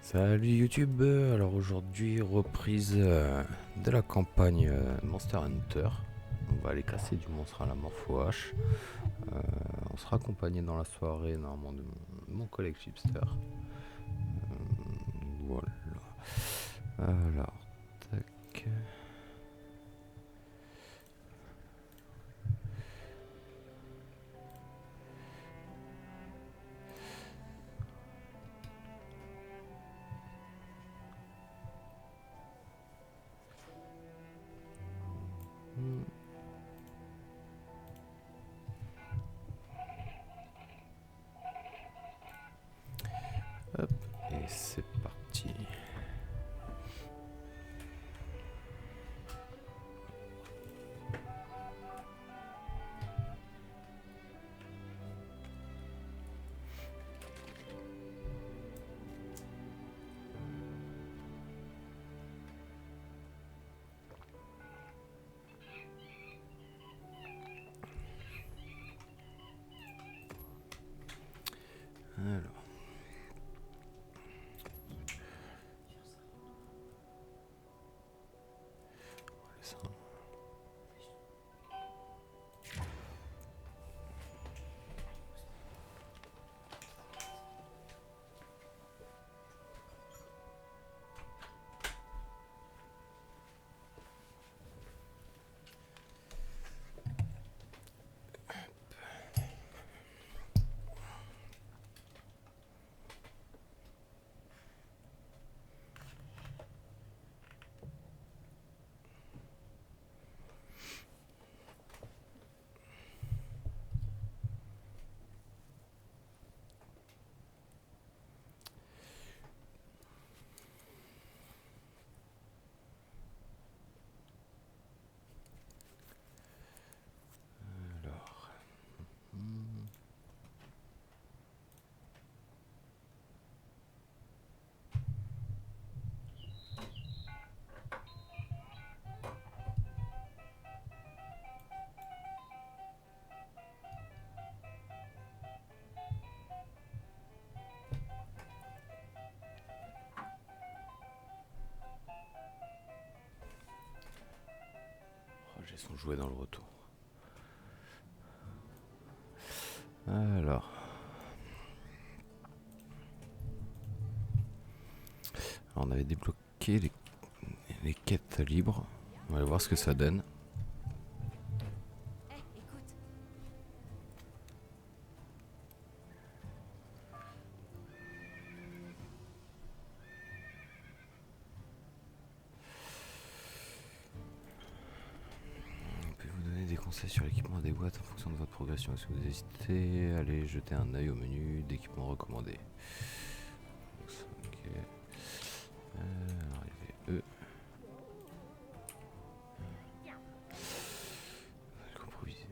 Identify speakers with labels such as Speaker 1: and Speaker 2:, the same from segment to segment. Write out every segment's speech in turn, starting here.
Speaker 1: Salut YouTube, alors aujourd'hui reprise de la campagne Monster Hunter. On va aller casser du monstre à la morpho-hache. On sera accompagné dans la soirée normalement de mon collègue Chipster. Voilà. Alors, tac. Hop, et c'est parti. Alors. Ça. Alors. Oh, j'ai son jouet dans le retour. Alors. On avait débloqué les quêtes libres. On va aller voir ce que ça donne.
Speaker 2: Écoute,
Speaker 1: On peut vous donner des conseils sur l'équipement des boîtes en fonction de votre progression. Si vous hésitez, allez jeter un œil au menu d'équipement recommandé. Ok. Alors, il y avait E. Compromiser.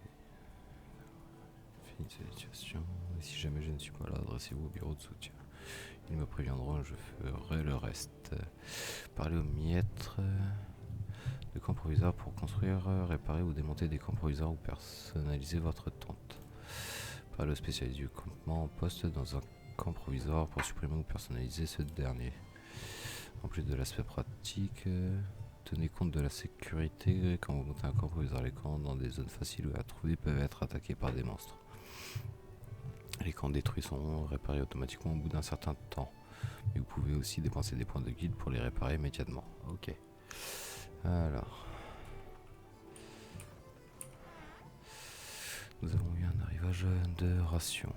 Speaker 1: Finissez la situation. Et si jamais je ne suis pas là, adressez-vous au bureau de soutien. Ils me préviendront, je ferai le reste. Parlez au maître de camp provisoire pour construire, réparer ou démonter des camps provisoires ou personnaliser votre tente. Parlez au spécialiste du campement en poste dans un camp provisoire pour supprimer ou personnaliser ce dernier. En plus de l'aspect pratique, tenez compte de la sécurité quand vous montez un camp provisoire. Les camps dans des zones faciles à trouver peuvent être attaqués par des monstres. Les camps détruits sont réparés automatiquement au bout d'un certain temps. Mais vous pouvez aussi dépenser des points de guide pour les réparer immédiatement. Ok. Alors. Nous avons eu un arrivage de rations.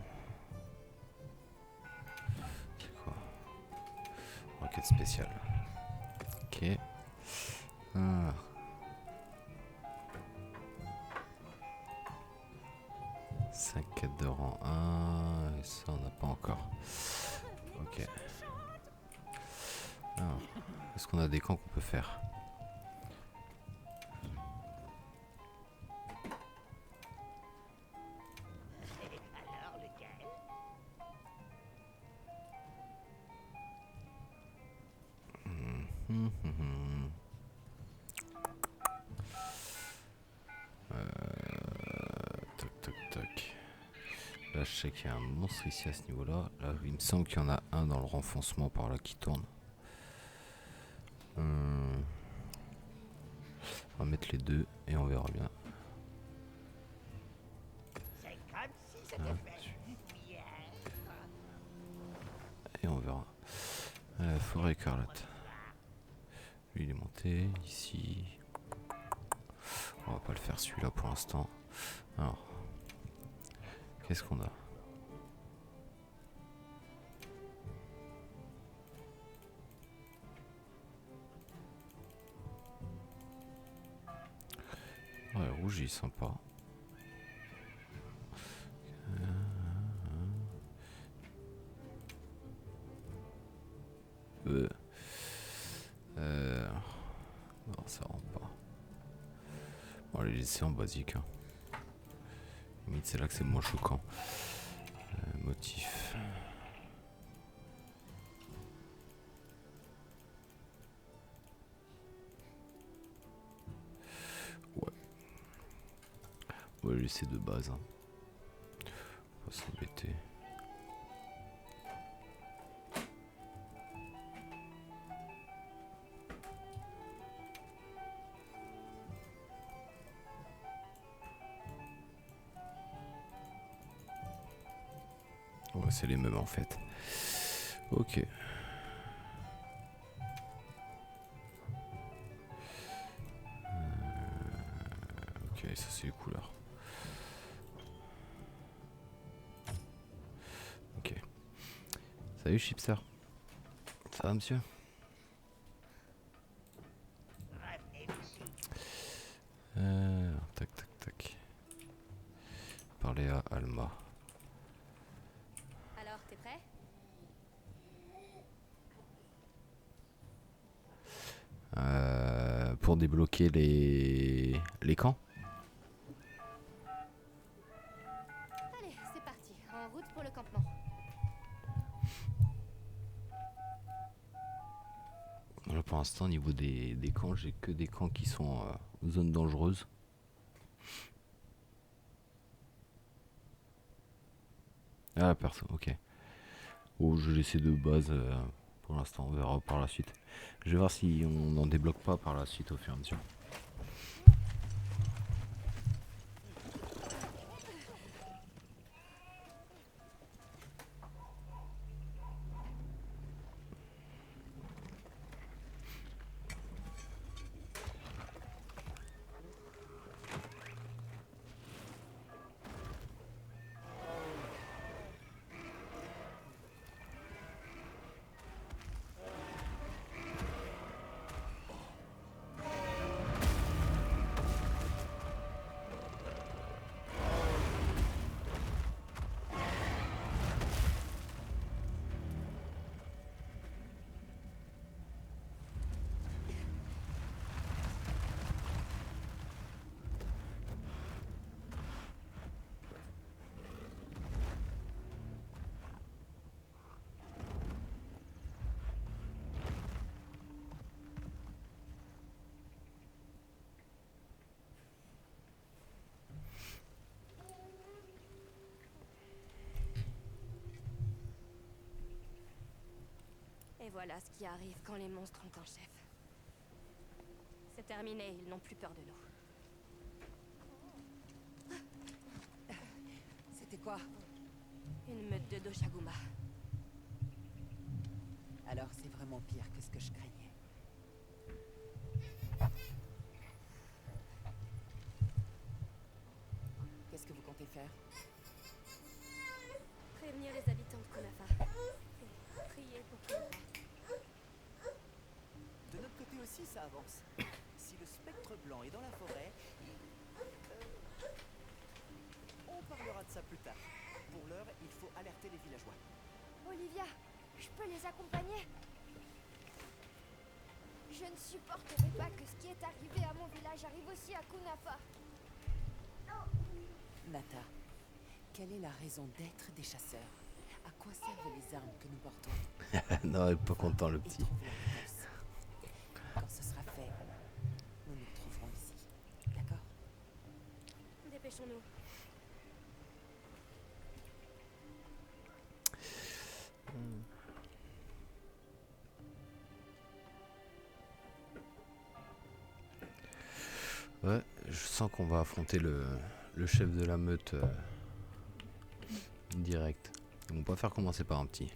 Speaker 1: C'est quoi? Enquête spéciale. Ok. Ah. 5 quêtes de rang 1. Et ça, on n'a pas encore. Ok. Alors, est-ce qu'on a des camps qu'on peut faire?
Speaker 2: alors lequel?
Speaker 1: Toc toc toc. Là, je sais qu'il y a un monstre ici à ce niveau-là. Là, il me semble qu'il y en a un dans le renfoncement par là qui tourne. On va mettre les deux et on verra bien.
Speaker 2: C'est comme si c'était
Speaker 1: Ah,
Speaker 2: fait bien.
Speaker 1: et on verra. Forêt écarlate. Lui, il est monté ici. On va pas le faire celui-là pour l'instant. Alors, qu'est-ce qu'on a? Ouais, rouge, il est sympa. Euh, non, ça rentre pas. On va les laisser en basique. Hein. Limite, c'est là que c'est le moins choquant. Motif. Ouais. On va les laisser de base. Hein. Pas s'embêter. Ouais, c'est les mêmes en fait. Ok. Ok, ça c'est les couleurs. Ok. Salut Chipster. Ça va monsieur?
Speaker 2: Revenez ici.
Speaker 1: Tac tac tac. Parler à Alma.
Speaker 3: Alors, t'es prêt?
Speaker 1: Pour débloquer les camps.
Speaker 3: Allez, c'est parti. En route pour le campement.
Speaker 1: Là, pour l'instant, au niveau des camps, j'ai que des camps qui sont zone dangereuse. Ah, personne, ok. Oh, je vais laisser de base pour l'instant, on verra par la suite. Je vais voir si on n'en débloque pas par la suite au fur et à mesure.
Speaker 3: Et voilà ce qui arrive quand les monstres ont un chef. C'est terminé, ils n'ont plus peur de nous.
Speaker 4: C'était quoi?
Speaker 3: Une meute de Doshaguma.
Speaker 4: Alors c'est vraiment pire que ce que je craignais. Qu'est-ce que vous comptez faire?
Speaker 3: Prévenir les habitants de Konafa. Et prier pour qu'ils rentrent.
Speaker 5: De notre côté aussi, ça avance. Si le spectre blanc est dans la forêt, on parlera de ça plus tard. Pour l'heure, il faut alerter les villageois.
Speaker 6: Olivia, je peux les accompagner? Je ne supporterai pas que ce qui est arrivé à mon village arrive aussi à Kunafa.
Speaker 4: Nata, quelle est la raison d'être des chasseurs? À quoi servent les armes que nous portons?
Speaker 1: Non, elle est pas content le
Speaker 4: Et
Speaker 1: petit.
Speaker 4: trouvons la réponse. Quand ce sera fait, nous nous retrouverons ici. D'accord?
Speaker 3: Dépêchons-nous.
Speaker 1: Ouais, je sens qu'on va affronter le chef de la meute direct. Ils vont pas faire commencer par un petit.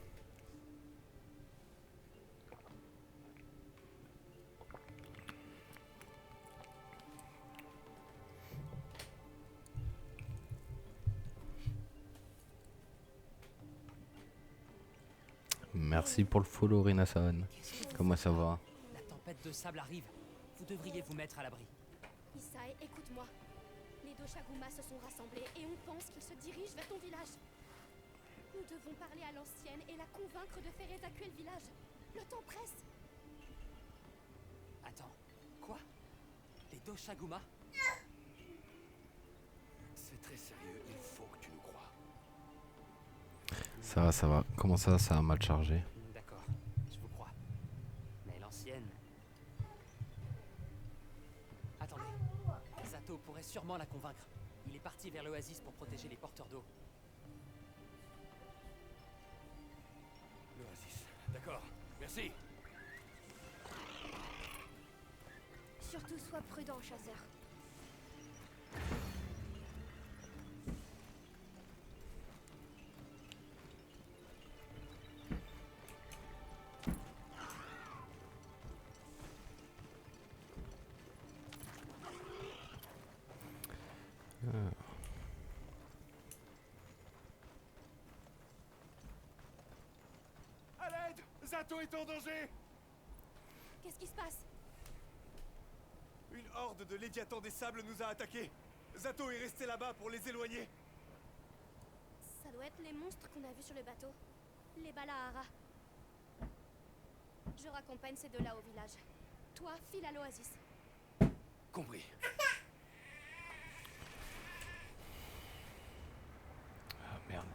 Speaker 1: Merci pour le follow, Rinasan. Comment ça va?
Speaker 5: La tempête de sable arrive. Vous devriez vous mettre à l'abri.
Speaker 3: Isai, écoute-moi. Les Doshaguma se sont rassemblés et on pense qu'ils se dirigent vers ton village. Nous devons parler à l'ancienne et la convaincre de faire évacuer le village. Le temps presse.
Speaker 5: Attends, quoi? Les Doshaguma? C'est très sérieux, il faut que tu nous crois.
Speaker 1: Ça va, ça va. Comment ça, ça a mal chargé?
Speaker 5: D'accord, je vous crois. Mais l'ancienne... Attendez, Zato pourrait sûrement la convaincre. Il est parti vers l'oasis pour protéger les porteurs d'eau.
Speaker 7: L'oasis. D'accord, merci.
Speaker 6: Surtout sois prudent, chasseur.
Speaker 7: À l'aide! Zato est en danger!
Speaker 3: Qu'est-ce qui se passe?
Speaker 7: Une horde de Léviathans des Sables nous a attaqués. Zato est resté là-bas pour les éloigner.
Speaker 3: Ça doit être les monstres qu'on a vus sur le bateau. Les Balahara. Je raccompagne ces deux-là au village. Toi, file à l'oasis.
Speaker 7: Compris.
Speaker 1: Ah merde.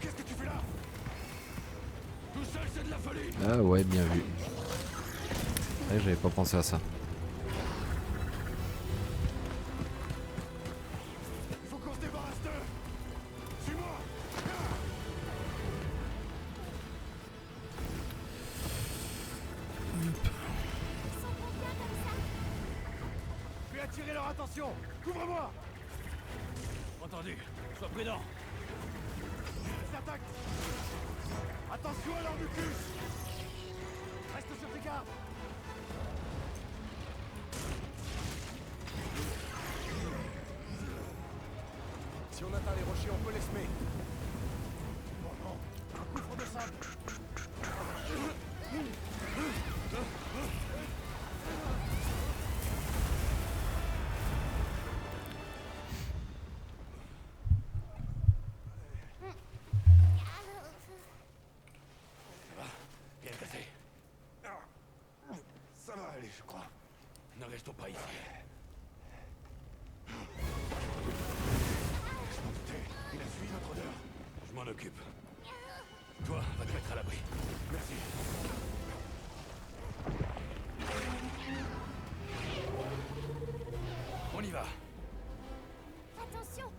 Speaker 7: Qu'est-ce que tu fais là? Tout seul, c'est de la folie!
Speaker 1: Ah ouais, bien vu. Ouais, j'avais pas pensé à ça.
Speaker 7: Il faut qu'on se débarrasse d'eux! Suis-moi! Je vais attirer leur attention! Couvre-moi! Entendu. Sois prudent. Ils attaquent! Attention à leur mucus! Reste sur tes gardes! Si on atteint les rochers, on peut les semer. Oh non! Un gouffre de sable! Rien cassé. Ça va aller, je crois. Ne restons pas ici. Je m'en doutais. Il a fui notre odeur. Je m'en occupe. Toi, va te mettre à l'abri. Merci. On y va.
Speaker 6: Attention!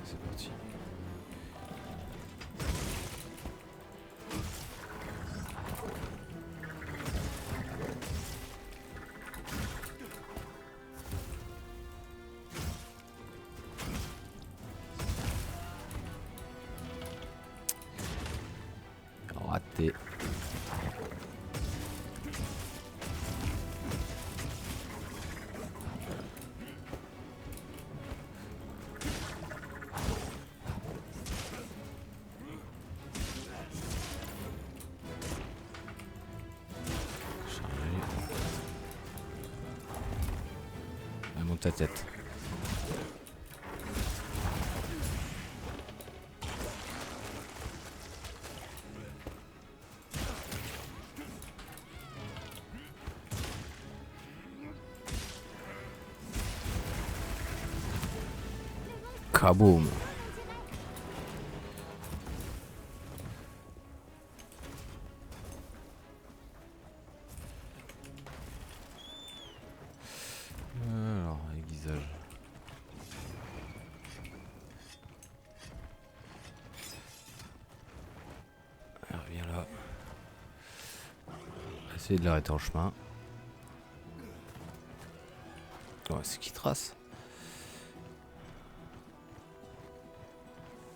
Speaker 1: C'est parti. Raté. Monte ta tête. Kaboom. Alors, aiguisage. Reviens là. Essayer de l'arrêter en chemin. Oh, c'est qui trace.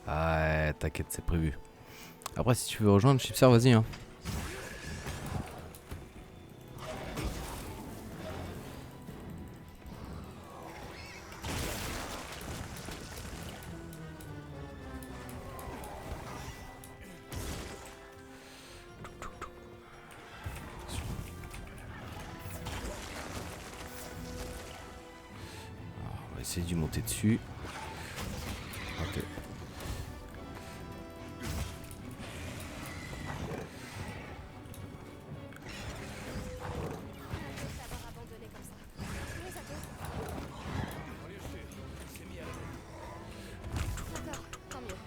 Speaker 1: Ah ouais, t'inquiète, c'est prévu. Après, si tu veux rejoindre Chipser, vas-y. Hein. Alors, on va essayer d'y monter dessus. Ok.
Speaker 3: D'avoir abandonné comme ça. Oui, Zato. D'accord, tant mieux.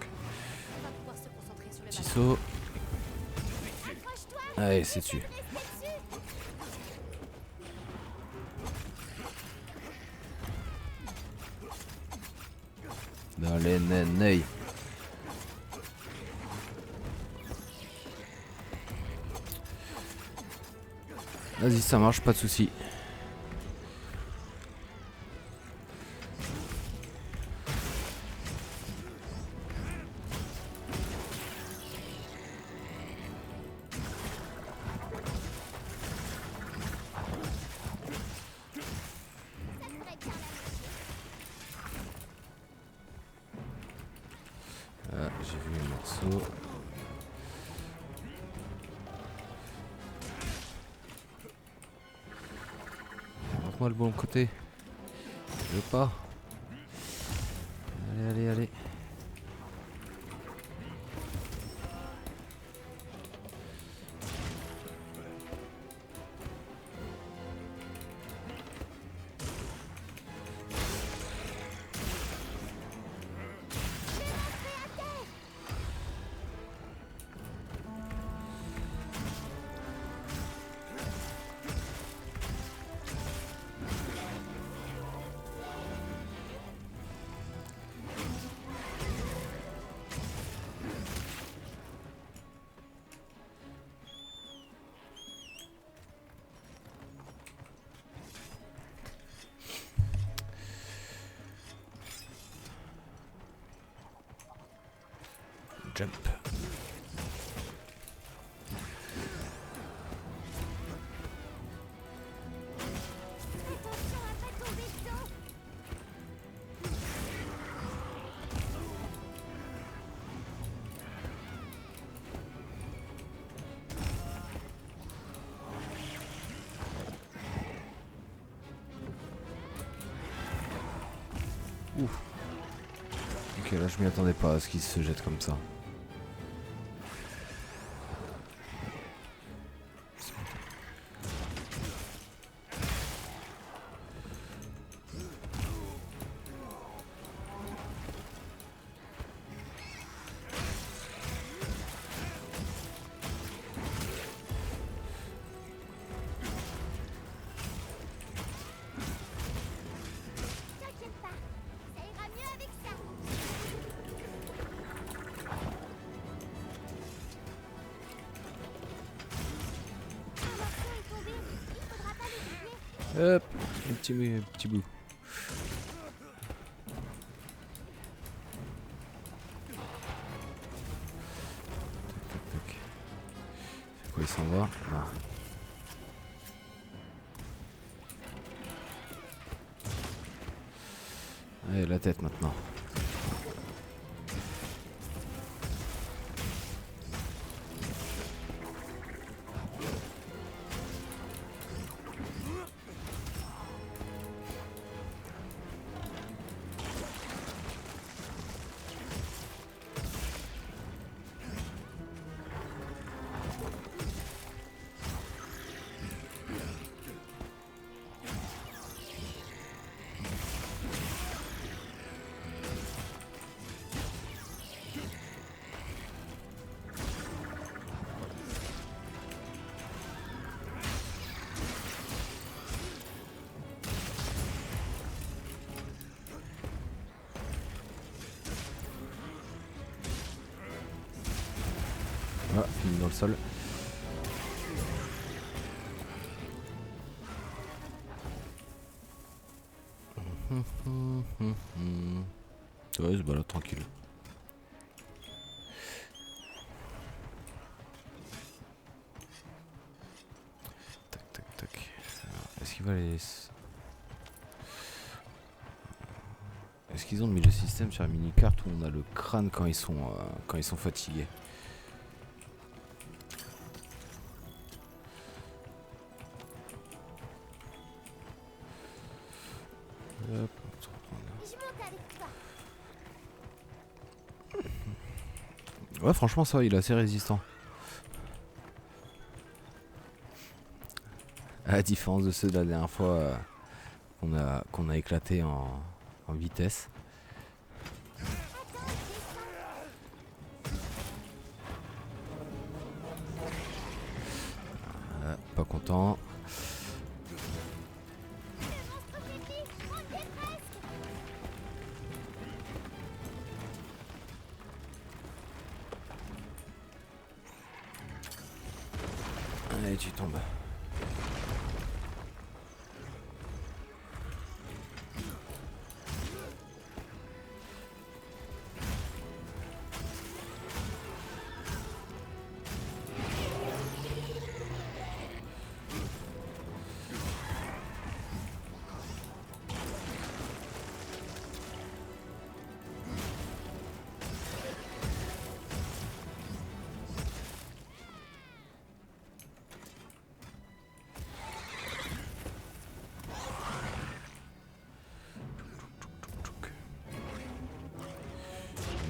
Speaker 3: On va pouvoir se concentrer sur le
Speaker 1: Petit
Speaker 3: ballon.
Speaker 1: saut. Allez, c'est dessus. Dans les neneuils. Vas-y, ça marche, pas de soucis. Ah, j'ai vu le morceau. Montre-moi le bon côté. Je veux pas. Allez, allez, allez. Jump.
Speaker 6: Attention à pas tomber dedans.
Speaker 1: Ok, là je m'y attendais pas à ce qu'il se jette comme ça.
Speaker 6: T'inquiète pas, ça ira mieux avec ça. Un morceau est tombé, il faudra pas l'oublier.
Speaker 1: Hop, un petit bout. Tac, tac, tac. C'est quoi, il s'en va? Non. Allez, la tête maintenant. mis dans le sol. Ouais, il se balade tranquille. Tac, tac, tac. Est-ce qu'il va les... Est-ce qu'ils ont mis le système sur la mini-carte où on a le crâne quand ils sont fatigués? Hop, on va se reprendre.
Speaker 6: Je monte avec toi.
Speaker 1: Ouais, franchement, ça, il est assez résistant. À la différence de ceux de la dernière fois qu'on a éclaté en vitesse. Pas content. Allez, tu tombes.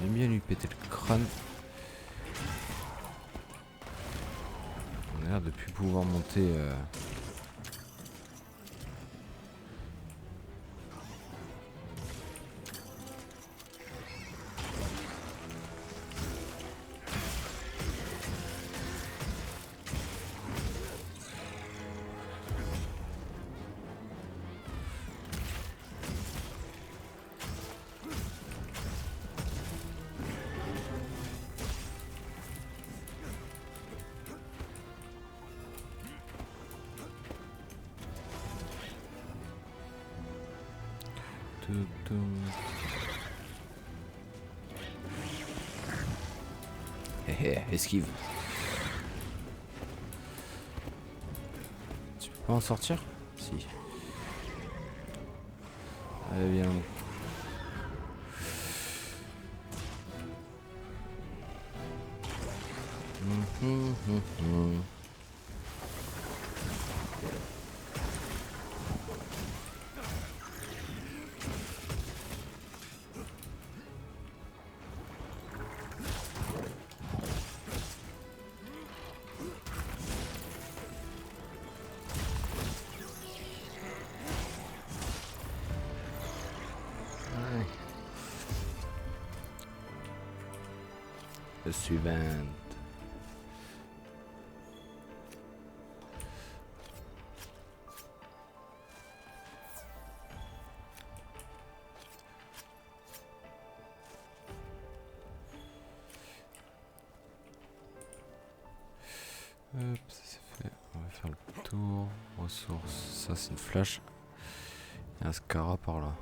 Speaker 1: J'aime bien lui péter le crâne. On a l'air de plus pouvoir monter. Esquive. Tu peux pas en sortir? Si. Allez, viens. Le suivant. Hop, ça c'est fait. On va faire le tour. Ressources. Ça c'est une flash. Il y a un Scara par là.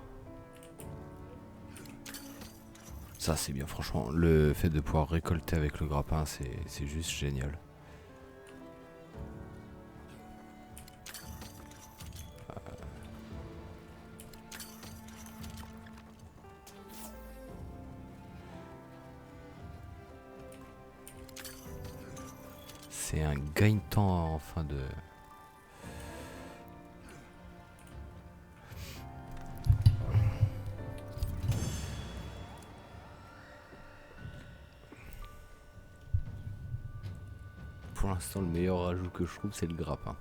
Speaker 1: Ça c'est bien, franchement, le fait de pouvoir récolter avec le grappin, c'est juste génial. C'est un gain de temps en fin de... Pour l'instant, le meilleur ajout que je trouve, c'est le grappin.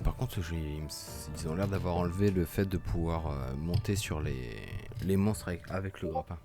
Speaker 1: Par contre, ils ont l'air d'avoir enlevé le fait de pouvoir monter sur les monstres avec le grappin.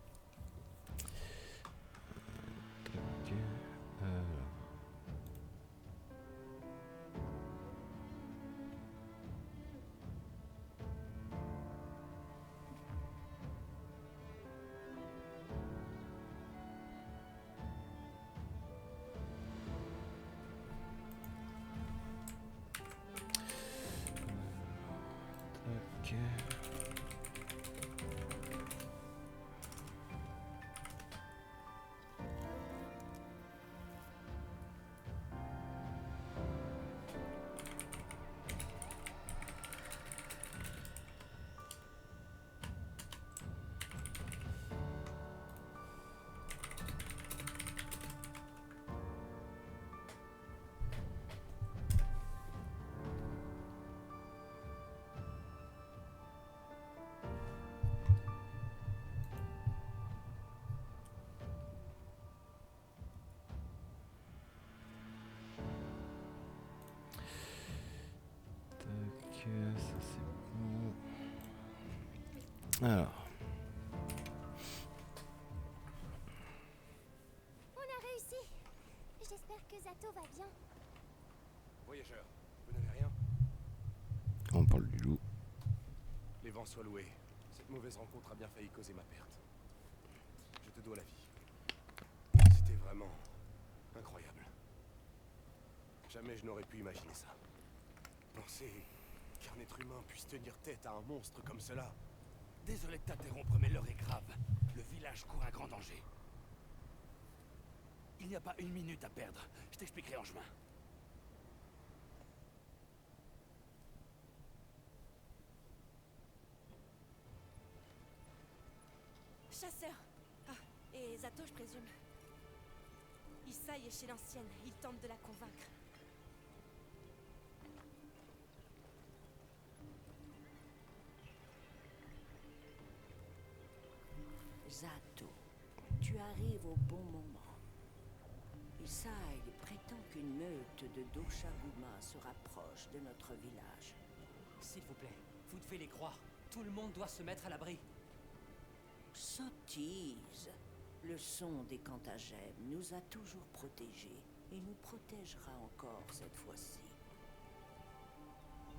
Speaker 1: Alors,
Speaker 6: On a réussi. J'espère que Zato va bien.
Speaker 7: Voyageurs, vous n'avez rien?
Speaker 1: on parle du loup.
Speaker 7: Les vents soient loués. Cette mauvaise rencontre a bien failli causer ma perte. Je te dois la vie. C'était vraiment incroyable. Jamais je n'aurais pu imaginer ça. Penser qu'un être humain puisse tenir tête à un monstre comme cela.
Speaker 8: Désolé de t'interrompre, mais l'heure est grave. Le village court un grand danger. Il n'y a pas une minute à perdre. Je t'expliquerai en chemin.
Speaker 9: Chasseur. Ah, et Zato, je présume. Isai est chez l'ancienne. Il tente de la convaincre.
Speaker 10: Zato, tu arrives au bon moment. Isai prétend qu'une meute de Doshaguma se rapproche de notre village.
Speaker 5: S'il vous plaît, vous devez les croire. Tout le monde doit se mettre à l'abri.
Speaker 10: Sottise. Le son des Cantagèmes nous a toujours protégés et nous protégera encore cette fois-ci.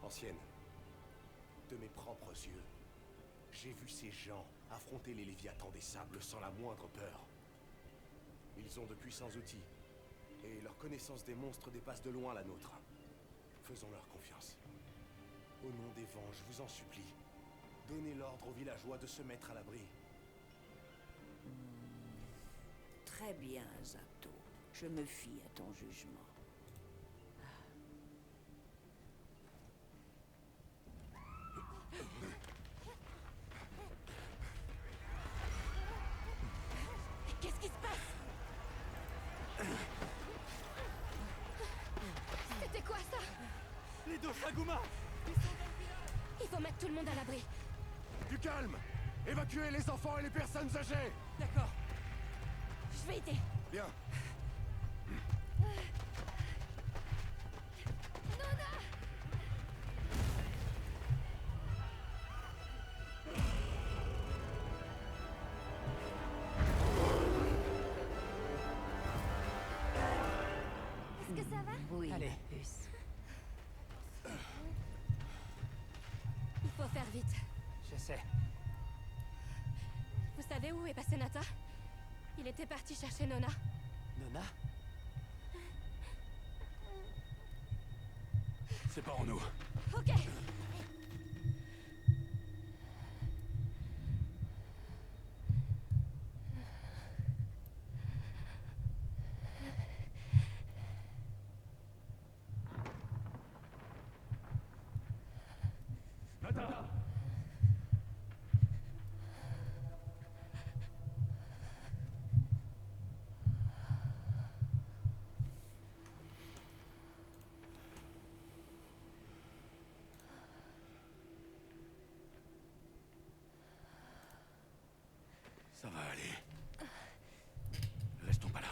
Speaker 7: Ancienne, de mes propres yeux, j'ai vu ces gens affronter les Léviathans des sables sans la moindre peur. Ils ont de puissants outils, et leur connaissance des monstres dépasse de loin la nôtre. Faisons-leur confiance. Au nom des vents, je vous en supplie, donnez l'ordre aux villageois de se mettre à l'abri.
Speaker 10: Très bien, Zato. Je me fie à ton jugement.
Speaker 9: Qu'est-ce qui se passe?
Speaker 3: C'était quoi ça?
Speaker 8: Les Doshaguma!
Speaker 3: Il faut mettre tout le monde à l'abri.
Speaker 7: Du calme! Évacuez les enfants et les personnes âgées!
Speaker 9: D'accord. Je vais aider.
Speaker 7: Bien.
Speaker 6: Est-ce que ça va?
Speaker 4: Oui,
Speaker 5: Allez.
Speaker 4: ma puce.
Speaker 3: Il faut faire vite.
Speaker 5: J'essaie.
Speaker 3: Vous savez où est passé Nata? Il était parti chercher Nona.
Speaker 5: Nona?
Speaker 8: Séparons-nous.
Speaker 3: Ok.
Speaker 8: Ça va aller. Restons pas là.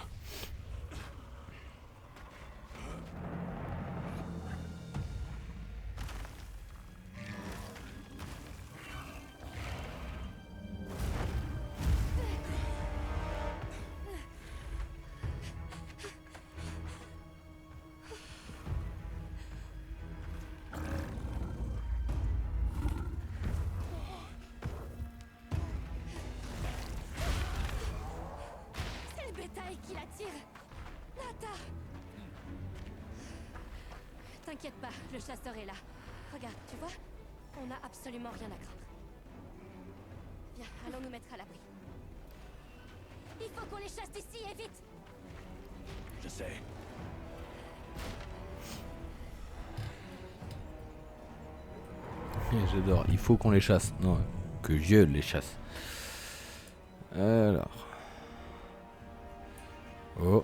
Speaker 3: C'est le bétail qui l'attire. Nata. T'inquiète pas, le chasseur est là. Regarde, tu vois? On n'a absolument rien à craindre. Viens, allons nous mettre à l'abri. Il faut qu'on les chasse d'ici et vite.
Speaker 8: Je sais.
Speaker 1: J'adore, il faut qu'on les chasse. Non, que je les chasse. Alors. Oh.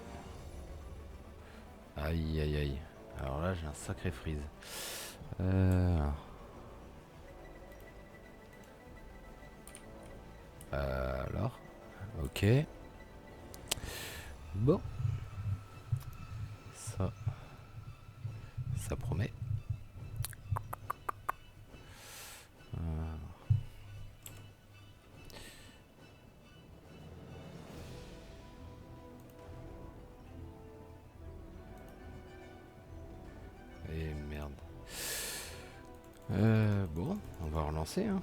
Speaker 1: Aïe aïe aïe. Alors là j'ai un sacré freeze. Alors. Ok. Bon. Ça promet. Bon, on va relancer. Hein.